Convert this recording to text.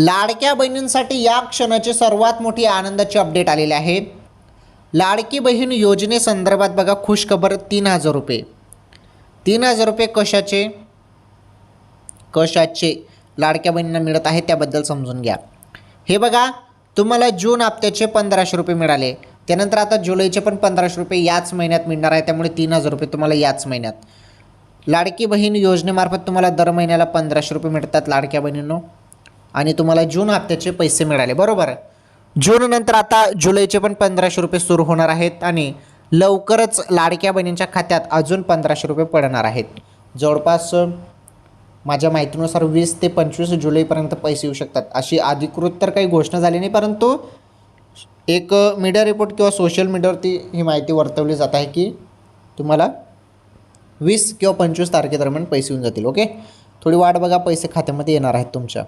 लाडक्या बहिणींसाठी या क्षणाची सर्वात मोठी आनंदाची अपडेट आलेली आहे। लाडकी बहीण योजनेसंदर्भात बघा खुशखबर 3000 रुपये। 3000 रुपये कशाचे लाडक्या बहिणींना मिळत आहे त्याबद्दल समजून घ्या। हे बघा तुम्हाला जून हप्त्याचे 1500 रुपये मिळाले, त्यानंतर आता जुलैचे पण 1500 रुपये याच महिन्यात मिळणार आहे, त्यामुळे 3000 रुपये तुम्हाला याच महिन्यात। लाडकी बहीण योजनेमार्फत तुम्हाला दर महिन्याला 1500 रुपये मिळतात लाडक्या बहिणींनो, आणि तुम्हाला जून हप्त्याचे पैसे मिळाले बरोबर। जून नंतर आता जुलैचे पण 1500 रुपये सुरू होणार आहेत आणि लवकरच लाडक्या बहिणींच्या खात्यात अजून 1500 रुपये पडणार आहेत। जवळपास माझ्या माहितीनुसार 20 ते 25 जुलैपर्यंत पैसे येऊ शकतात, अशी अधिकृत तर काही घोषणा झाली नाही, परंतु एक मीडिया रिपोर्ट किंवा सोशल मीडियावरती ही माहिती वर्तवली जात आहे की तुम्हाला 20 किंवा 25 तारखेदरम्यान पैसे येऊन जातील। ओके, थोडी वाट बघा, पैसे खात्यामध्ये येणार आहेत तुमच्या।